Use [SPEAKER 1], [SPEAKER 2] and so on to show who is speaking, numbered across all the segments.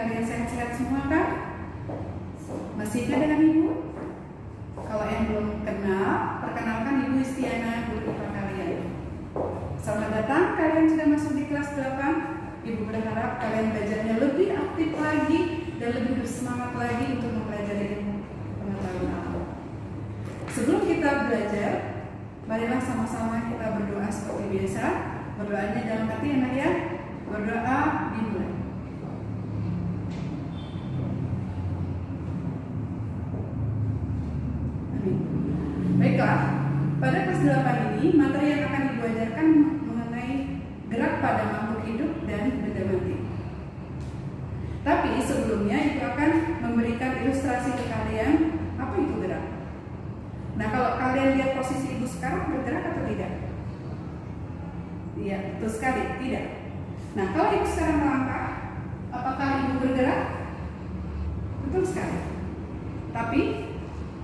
[SPEAKER 1] kalian sehat-sehat semua kan? Masih ingat dengan Ibu? Kalau yang belum kenal, perkenalkan Ibu Istiana, guru IPA kalian. Selamat datang, kalian sudah masuk di kelas 8. Ibu berharap kalian belajarnya lebih aktif lagi dan lebih bersemangat lagi untuk mempelajari ilmu pengetahuan alam. Sebelum kita belajar, marilah sama-sama kita berdoa seperti biasa. Berdoanya dalam hati ya, Nak ya. Berdoa dimulai. Baiklah, pada kelas 8 ini materi yang akan Ibu ajarkan mengenai gerak pada makhluk hidup dan benda mati. Tapi sebelumnya Ibu akan memberikan ilustrasi ke kalian apa itu gerak. Nah, kalau kalian lihat posisi Ibu sekarang, bergerak atau tidak? Iya, betul sekali, tidak. Nah, kalau Ibu sekarang melangkah, apakah Ibu bergerak? Betul sekali. Tapi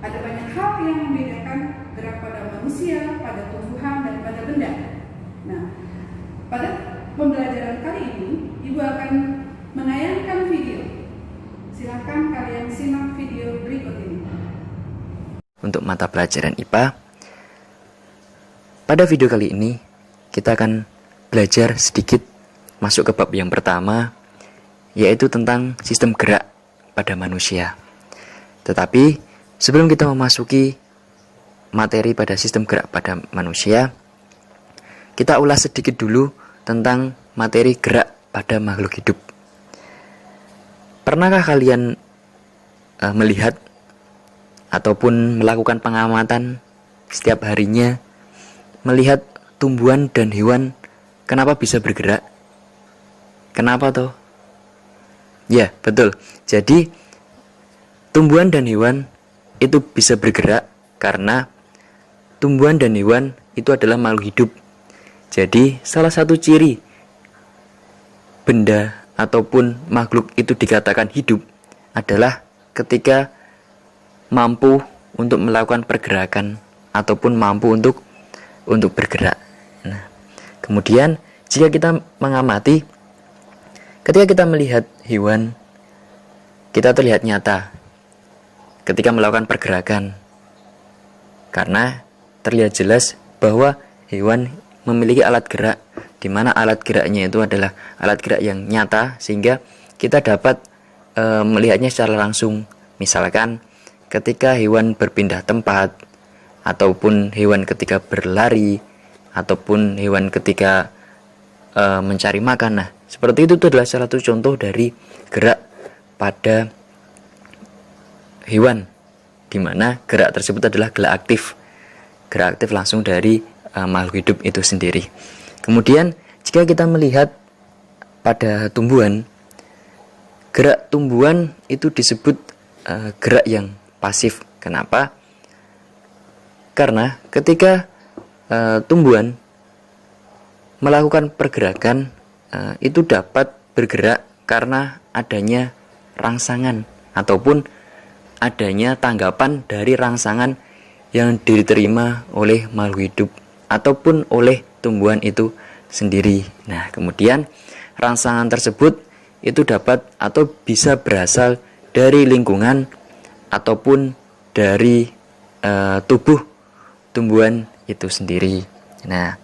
[SPEAKER 1] ada banyak hal yang membedakan gerak pada manusia, pada tumbuhan, dan pada benda. Nah, pada pembelajaran kali ini, Ibu akan menayangkan video. Silakan kalian simak video berikut ini.
[SPEAKER 2] Untuk mata pelajaran IPA, pada video kali ini, kita akan belajar sedikit masuk ke bab yang pertama, yaitu tentang sistem gerak pada manusia. Tetapi sebelum kita memasuki materi pada sistem gerak pada manusia, kita ulas sedikit dulu tentang materi gerak pada makhluk hidup. Pernahkah kalian melihat ataupun melakukan pengamatan setiap harinya, melihat tumbuhan dan hewan kenapa bisa bergerak? Kenapa toh? Ya, betul. Jadi tumbuhan dan hewan itu bisa bergerak karena tumbuhan dan hewan itu adalah makhluk hidup. Jadi salah satu ciri benda ataupun makhluk itu dikatakan hidup adalah ketika mampu untuk melakukan pergerakan ataupun mampu untuk bergerak. Nah, kemudian jika kita mengamati, ketika kita melihat hewan, kita terlihat nyata ketika melakukan pergerakan, karena terlihat jelas bahwa hewan memiliki alat gerak, di mana alat geraknya itu adalah alat gerak yang nyata, sehingga kita dapat melihatnya secara langsung. Misalkan ketika hewan berpindah tempat, ataupun hewan ketika berlari, ataupun hewan ketika mencari makan. Nah, seperti itu adalah salah satu contoh dari gerak pada hewan, di mana gerak tersebut adalah gerak aktif langsung dari makhluk hidup itu sendiri. Kemudian jika kita melihat pada tumbuhan, gerak tumbuhan itu disebut gerak yang pasif. Kenapa? Karena ketika tumbuhan melakukan pergerakan, itu dapat bergerak karena adanya rangsangan ataupun adanya tanggapan dari rangsangan yang diterima oleh makhluk hidup ataupun oleh tumbuhan itu sendiri. Nah, kemudian rangsangan tersebut itu dapat atau bisa berasal dari lingkungan ataupun dari tubuh tumbuhan itu sendiri. Nah,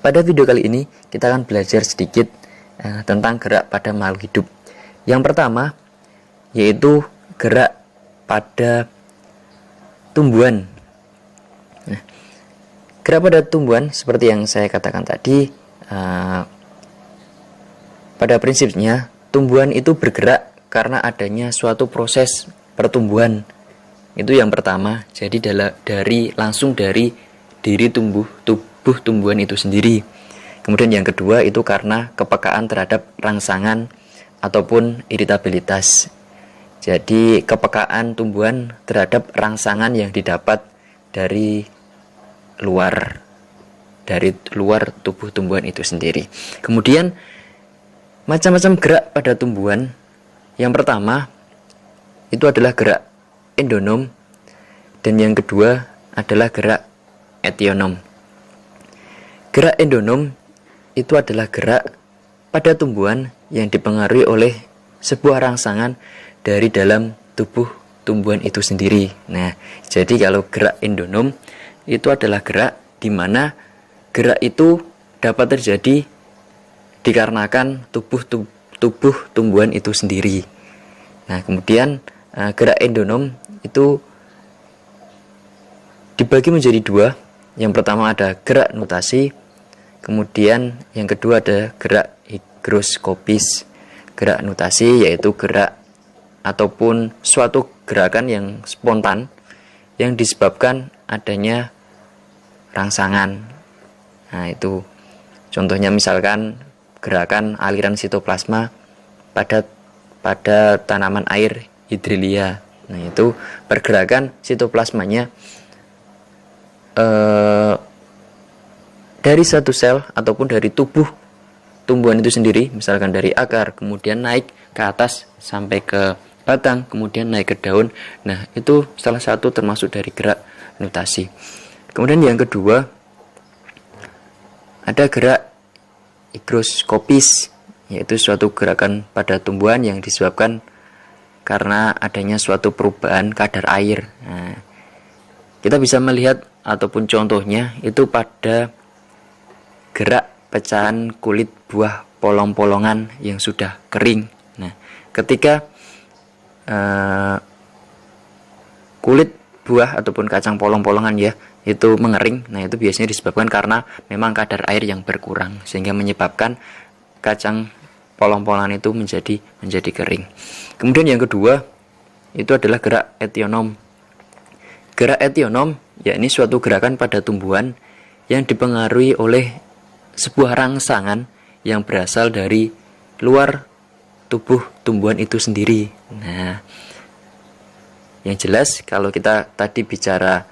[SPEAKER 2] pada video kali ini kita akan belajar sedikit tentang gerak pada makhluk hidup. Yang pertama yaitu gerak pada tumbuhan. Nah, gerak pada tumbuhan seperti yang saya katakan tadi, pada prinsipnya tumbuhan itu bergerak karena adanya suatu proses pertumbuhan. Itu yang pertama. Jadi langsung dari diri tubuh tumbuhan itu sendiri. Kemudian yang kedua itu karena kepekaan terhadap rangsangan ataupun iritabilitas. Jadi kepekaan tumbuhan terhadap rangsangan yang didapat dari luar tubuh tumbuhan itu sendiri. Kemudian macam-macam gerak pada tumbuhan. Yang pertama itu adalah gerak endonom, dan yang kedua adalah gerak etionom. Gerak endonom itu adalah gerak pada tumbuhan yang dipengaruhi oleh sebuah rangsangan dari dalam tubuh tumbuhan itu sendiri. Nah, jadi kalau gerak endonom itu adalah gerak di mana gerak itu dapat terjadi dikarenakan tubuh tumbuhan itu sendiri. Nah, kemudian gerak endonom itu dibagi menjadi dua. Yang pertama ada gerak nutasi, kemudian yang kedua ada gerak higroskopis. Gerak nutasi yaitu gerak ataupun suatu gerakan yang spontan yang disebabkan adanya rangsangan. Nah, itu contohnya misalkan gerakan aliran sitoplasma pada tanaman air hidrilia. Nah, itu pergerakan sitoplasmanya dari satu sel ataupun dari tubuh tumbuhan itu sendiri, misalkan dari akar kemudian naik ke atas sampai ke batang, kemudian naik ke daun. Nah, itu salah satu termasuk dari gerak nutasi. Kemudian yang kedua ada gerak higroskopis, yaitu suatu gerakan pada tumbuhan yang disebabkan karena adanya suatu perubahan kadar air. Nah, kita bisa melihat ataupun contohnya itu pada gerak pecahan kulit buah polong-polongan yang sudah kering. Nah, ketika kulit buah ataupun kacang polong-polongan ya itu mengering, nah itu biasanya disebabkan karena memang kadar air yang berkurang sehingga menyebabkan kacang polong-polongan itu menjadi kering. Kemudian yang kedua itu adalah gerak etionom. Gerak etionom ya ini suatu gerakan pada tumbuhan yang dipengaruhi oleh sebuah rangsangan yang berasal dari luar tubuh tumbuhan itu sendiri. Nah, yang jelas kalau kita tadi bicara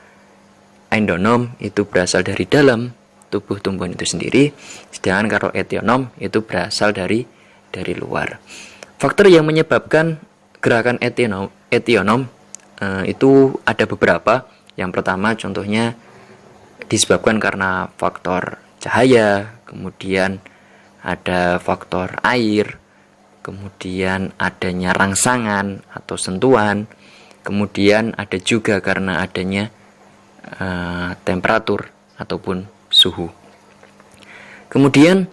[SPEAKER 2] endonom itu berasal dari dalam tubuh tumbuhan itu sendiri, sedangkan kalau etionom itu berasal dari luar. Faktor yang menyebabkan gerakan etionom itu ada beberapa. Yang pertama contohnya disebabkan karena faktor cahaya, kemudian ada faktor air, kemudian adanya rangsangan atau sentuhan, kemudian ada juga karena adanya temperatur ataupun suhu. Kemudian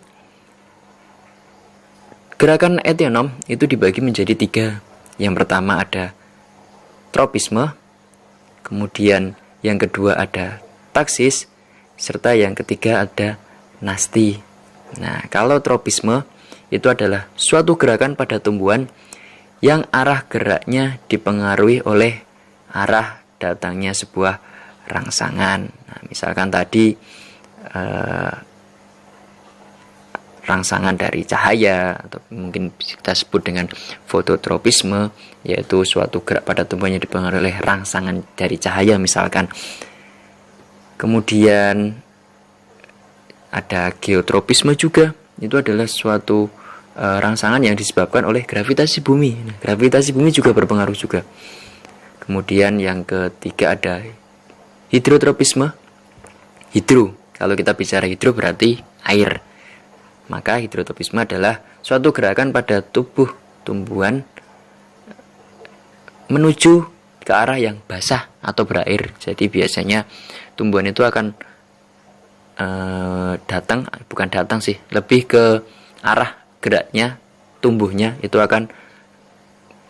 [SPEAKER 2] gerakan etionom itu dibagi menjadi 3. Yang pertama ada tropisme, kemudian yang kedua ada taksis, serta yang ketiga ada nasti. Nah, kalau tropisme itu adalah suatu gerakan pada tumbuhan yang arah geraknya dipengaruhi oleh arah datangnya sebuah rangsangan. Nah, misalkan tadi rangsangan dari cahaya atau mungkin kita sebut dengan fototropisme, yaitu suatu gerak pada tumbuhan yang dipengaruhi oleh rangsangan dari cahaya misalkan. Kemudian ada geotropisme juga, itu adalah suatu rangsangan yang disebabkan oleh gravitasi bumi. Nah, gravitasi bumi juga berpengaruh juga. Kemudian yang ketiga ada hidrotropisme. Hidro, kalau kita bicara hidro berarti air. Maka hidrotropisme adalah suatu gerakan pada tubuh tumbuhan menuju ke arah yang basah atau berair. Jadi biasanya tumbuhan itu akan lebih ke arah geraknya, tumbuhnya itu akan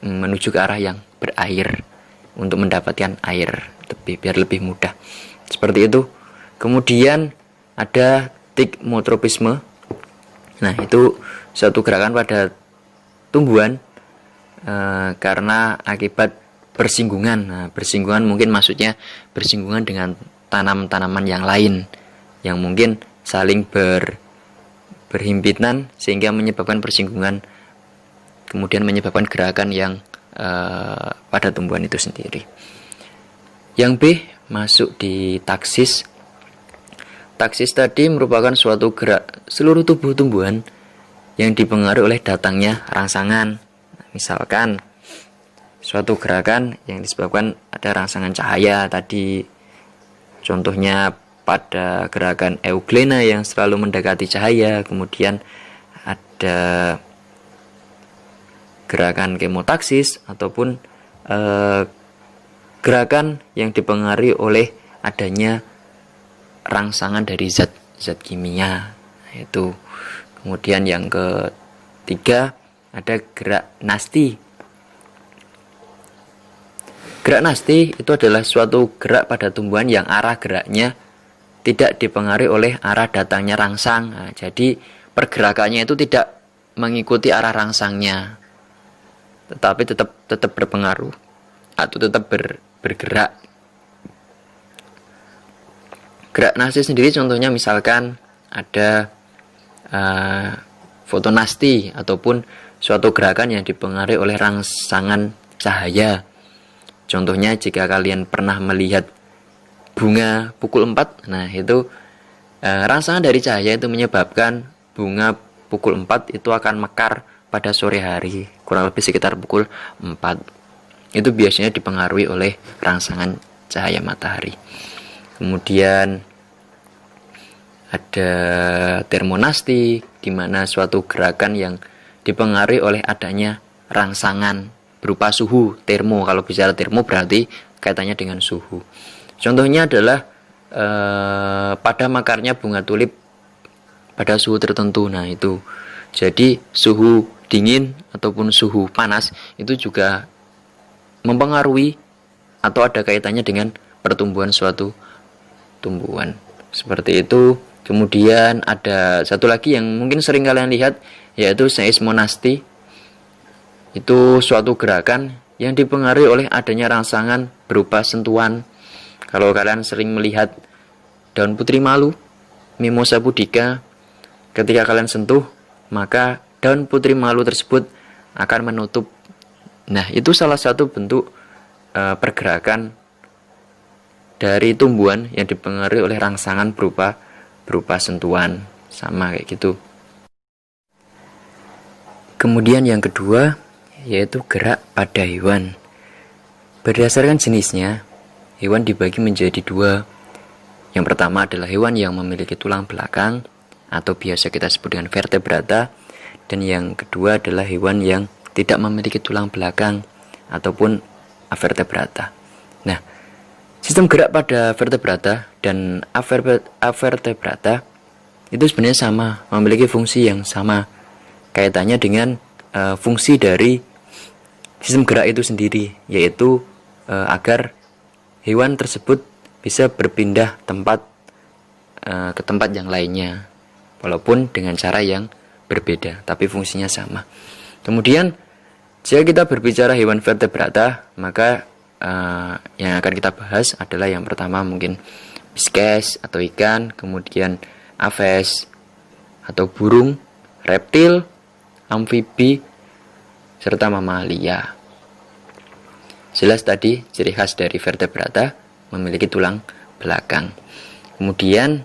[SPEAKER 2] menuju ke arah yang berair untuk mendapatkan air biar lebih mudah. Seperti itu. Kemudian ada tigmotropisme. Nah, itu suatu gerakan pada tumbuhan karena akibat bersinggungan. Nah, bersinggungan mungkin maksudnya bersinggungan dengan tanaman-tanaman yang lain yang mungkin saling berhimpitan sehingga menyebabkan persinggungan, kemudian menyebabkan gerakan yang pada tumbuhan itu sendiri. Yang B masuk di taksis. Taksis tadi merupakan suatu gerak seluruh tubuh tumbuhan yang dipengaruhi oleh datangnya rangsangan. Misalkan suatu gerakan yang disebabkan ada rangsangan cahaya tadi, contohnya pada gerakan euglena yang selalu mendekati cahaya. Kemudian ada gerakan kemotaksis ataupun gerakan yang dipengaruhi oleh adanya rangsangan dari zat kimia. Itu. Kemudian yang ketiga ada gerak nasti. Gerak nasti itu adalah suatu gerak pada tumbuhan yang arah geraknya tidak dipengaruhi oleh arah datangnya rangsang. Nah, jadi pergerakannya itu tidak mengikuti arah rangsangnya, tetapi tetap berpengaruh atau tetap bergerak. Gerak nasti sendiri contohnya misalkan ada fotonasti ataupun suatu gerakan yang dipengaruhi oleh rangsangan cahaya. Contohnya jika kalian pernah melihat bunga pukul 4, nah itu rangsangan dari cahaya itu menyebabkan bunga pukul 4 itu akan mekar pada sore hari, kurang lebih sekitar pukul 4. Itu biasanya dipengaruhi oleh rangsangan cahaya matahari. Kemudian ada termonasti, di mana suatu gerakan yang dipengaruhi oleh adanya rangsangan berupa suhu, termo. Kalau bicara termo berarti kaitannya dengan suhu. Contohnya adalah pada mekarnya bunga tulip pada suhu tertentu. Nah itu, jadi suhu dingin ataupun suhu panas itu juga mempengaruhi atau ada kaitannya dengan pertumbuhan suatu tumbuhan. Seperti itu. Kemudian ada satu lagi yang mungkin sering kalian lihat, yaitu seismonasti. Itu suatu gerakan yang dipengaruhi oleh adanya rangsangan berupa sentuhan. Kalau kalian sering melihat daun putri malu, Mimosa pudica, ketika kalian sentuh, maka daun putri malu tersebut akan menutup. Nah, itu salah satu bentuk pergerakan dari tumbuhan yang dipengaruhi oleh rangsangan berupa sentuhan. Sama kayak gitu. Kemudian yang kedua yaitu gerak pada hewan. Berdasarkan jenisnya, hewan dibagi menjadi dua. Yang pertama adalah hewan yang memiliki tulang belakang atau biasa kita sebut dengan vertebrata, dan yang kedua adalah hewan yang tidak memiliki tulang belakang ataupun avertebrata. Nah, sistem gerak pada vertebrata dan avertebrata itu sebenarnya sama, memiliki fungsi yang sama, kaitannya dengan fungsi dari sistem gerak itu sendiri, yaitu agar hewan tersebut bisa berpindah tempat ke tempat yang lainnya, walaupun dengan cara yang berbeda, tapi fungsinya sama. Kemudian jika kita berbicara hewan vertebrata, maka yang akan kita bahas adalah yang pertama mungkin biskes atau ikan, kemudian aves atau burung, reptil, amfibi, serta mamalia. Jelas tadi ciri khas dari vertebrata memiliki tulang belakang. Kemudian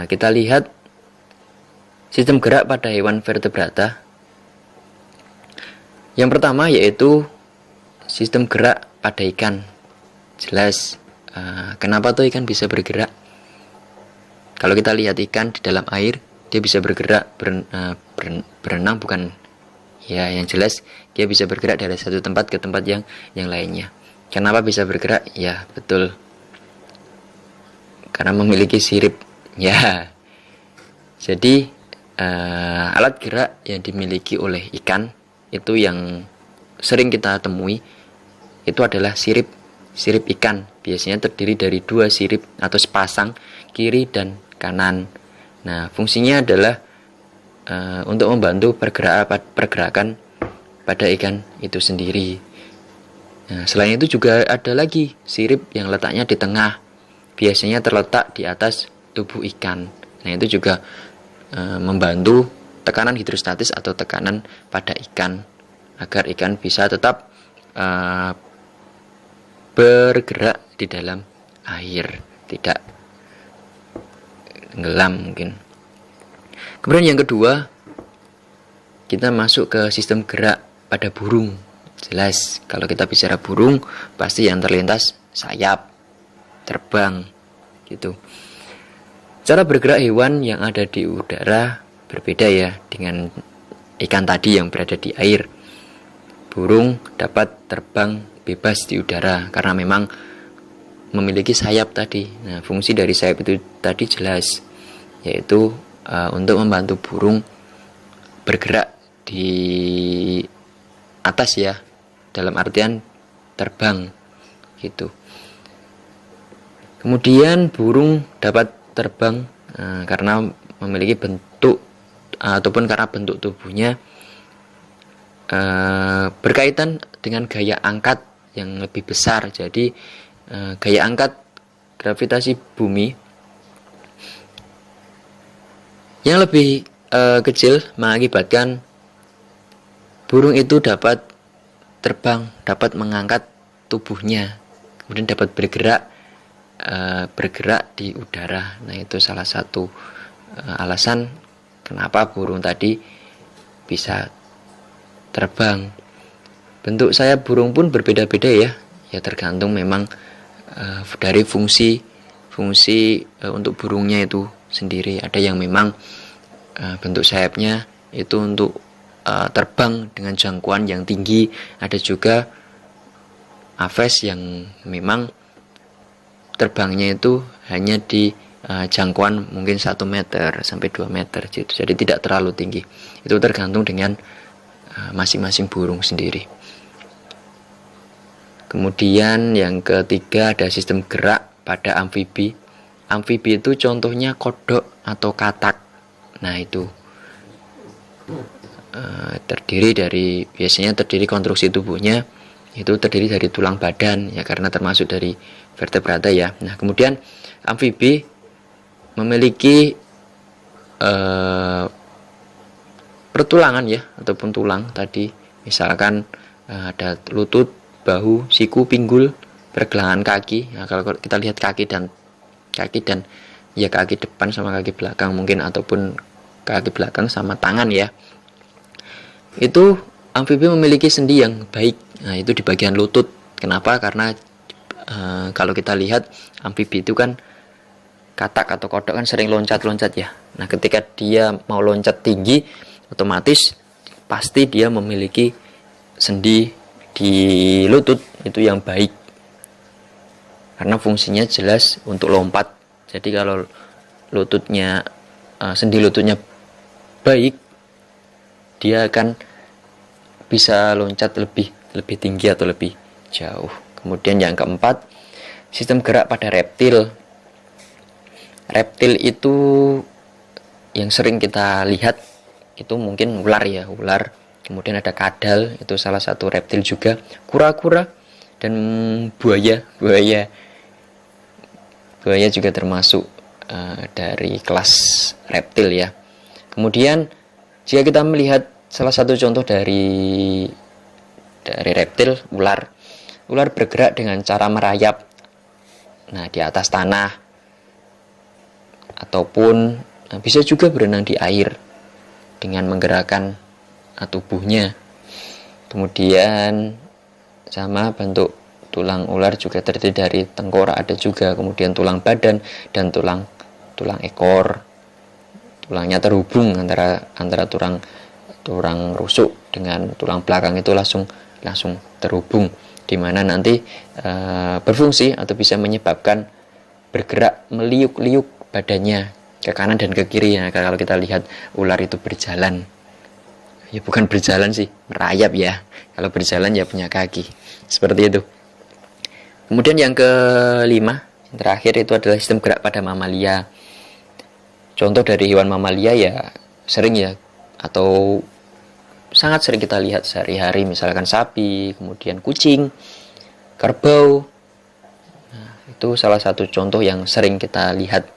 [SPEAKER 2] kita lihat sistem gerak pada hewan vertebrata. Yang pertama yaitu sistem gerak pada ikan. Jelas kenapa tuh ikan bisa bergerak? Kalau kita lihat ikan di dalam air, dia bisa bergerak, berenang bukan? Ya, yang jelas dia bisa bergerak dari satu tempat ke tempat yang lainnya. Kenapa bisa bergerak? Ya, betul. Karena memiliki sirip. Ya. Jadi alat gerak yang dimiliki oleh ikan itu yang sering kita temui itu adalah sirip ikan. Biasanya terdiri dari dua sirip atau sepasang, kiri dan kanan. Nah, fungsinya adalah untuk membantu pergerakan pada ikan itu sendiri. Nah, selain itu juga ada lagi sirip yang letaknya di tengah, biasanya terletak di atas tubuh ikan. Nah, itu juga membantu tekanan hidrostatis atau tekanan pada ikan, agar ikan bisa tetap bergerak di dalam air, tidak tenggelam mungkin. Kemudian yang kedua, kita masuk ke sistem gerak pada burung. Jelas, kalau kita bicara burung, pasti yang terlintas sayap, terbang, gitu. Cara bergerak hewan yang ada di udara berbeda ya dengan ikan tadi yang berada di air. burung dapat terbang bebas di udara karena memang memiliki sayap tadi. Nah, fungsi dari sayap itu tadi jelas, yaitu untuk membantu burung bergerak di atas ya, dalam artian terbang gitu. Kemudian burung dapat terbang karena memiliki bentuk ataupun karena bentuk tubuhnya berkaitan dengan gaya angkat yang lebih besar. Jadi gaya angkat gravitasi bumi yang lebih kecil mengakibatkan burung itu dapat terbang, dapat mengangkat tubuhnya, kemudian dapat bergerak di udara. Nah, itu salah satu alasan kenapa burung tadi bisa terbang. Bentuk sayap burung pun berbeda-beda ya tergantung memang dari fungsi untuk burungnya itu sendiri. Ada yang memang bentuk sayapnya itu untuk terbang dengan jangkauan yang tinggi, ada juga aves yang memang terbangnya itu hanya di jangkauan mungkin 1 meter sampai 2 meter gitu. Jadi tidak terlalu tinggi. Itu tergantung dengan masing-masing burung sendiri. Kemudian yang ketiga ada sistem gerak pada amfibi. Amfibi itu contohnya kodok atau katak. Nah, itu biasanya terdiri konstruksi tubuhnya itu terdiri dari tulang badan ya, karena termasuk dari vertebrata ya. Nah, kemudian amfibi memiliki pertulangan ya, ataupun tulang tadi, misalkan ada lutut, bahu, siku, pinggul, pergelangan kaki. Nah, kalau kita lihat kaki dan ya kaki depan sama kaki belakang mungkin, ataupun kaki belakang sama tangan ya, itu amfibi memiliki sendi yang baik. Nah, itu di bagian lutut. Kenapa? Karena kalau kita lihat amfibi itu kan katak atau kodok kan sering loncat-loncat ya. Nah, ketika dia mau loncat tinggi, otomatis pasti dia memiliki sendi di lutut itu yang baik, karena fungsinya jelas untuk lompat. Jadi kalau sendi lututnya baik, dia akan bisa loncat lebih tinggi atau lebih jauh. Kemudian yang keempat, sistem gerak pada reptil. Reptil itu yang sering kita lihat itu mungkin ular ya, ular. Kemudian ada kadal, itu salah satu reptil juga. Kura-kura dan buaya juga termasuk dari kelas reptil ya. Kemudian jika kita melihat salah satu contoh dari reptil, ular bergerak dengan cara merayap. Nah, di atas tanah ataupun bisa juga berenang di air dengan menggerakkan tubuhnya. Kemudian sama bentuk tulang ular juga terdiri dari tengkorak ada juga, kemudian tulang badan dan tulang ekor. Tulangnya terhubung antara tulang rusuk dengan tulang belakang itu langsung terhubung, di mana nanti berfungsi atau bisa menyebabkan bergerak meliuk-liuk badannya ke kanan dan ke kiri. Nah, kalau kita lihat ular itu berjalan, ya bukan berjalan sih, merayap ya. Kalau berjalan ya punya kaki. Seperti itu. Kemudian yang kelima, yang terakhir itu adalah sistem gerak pada mamalia. Contoh dari hewan mamalia ya sering ya, atau sangat sering kita lihat sehari-hari, misalkan sapi, kemudian kucing, kerbau. Nah, itu salah satu contoh yang sering kita lihat.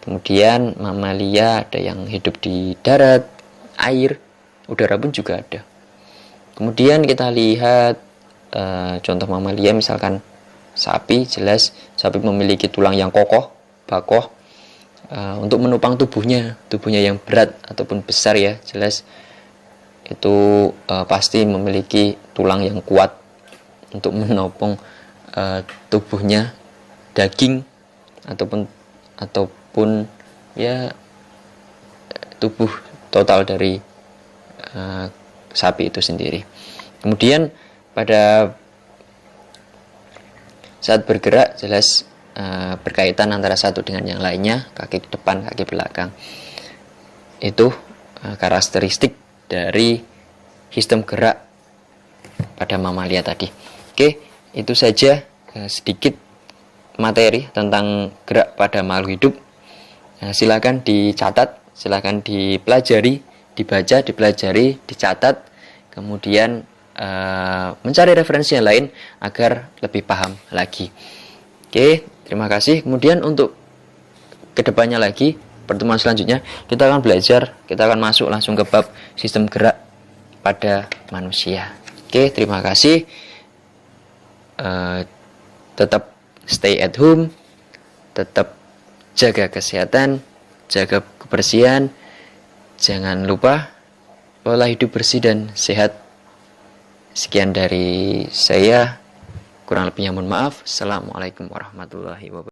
[SPEAKER 2] Kemudian mamalia ada yang hidup di darat, air, udara pun juga ada. Kemudian kita lihat contoh mamalia, misalkan sapi. Jelas sapi memiliki tulang yang kokoh, bakoh, untuk menopang tubuhnya yang berat ataupun besar ya. Jelas itu pasti memiliki tulang yang kuat untuk menopang tubuhnya, daging ataupun ya tubuh total dari sapi itu sendiri. Kemudian pada saat bergerak jelas berkaitan antara satu dengan yang lainnya, kaki ke depan, kaki belakang. Itu karakteristik dari sistem gerak pada mamalia tadi. Oke, itu saja sedikit materi tentang gerak pada makhluk hidup. Silakan dicatat, silakan dipelajari, dibaca, dipelajari, dicatat, kemudian mencari referensi yang lain agar lebih paham lagi. Oke, terima kasih. Kemudian untuk kedepannya lagi, pertemuan selanjutnya kita akan belajar, kita akan masuk langsung ke bab sistem gerak pada manusia. Oke, terima kasih. Tetap stay at home, tetap jaga kesehatan, jaga kebersihan, jangan lupa pola hidup bersih dan sehat. Sekian dari saya, kurang lebihnya mohon maaf. Assalamualaikum warahmatullahi wabarakatuh.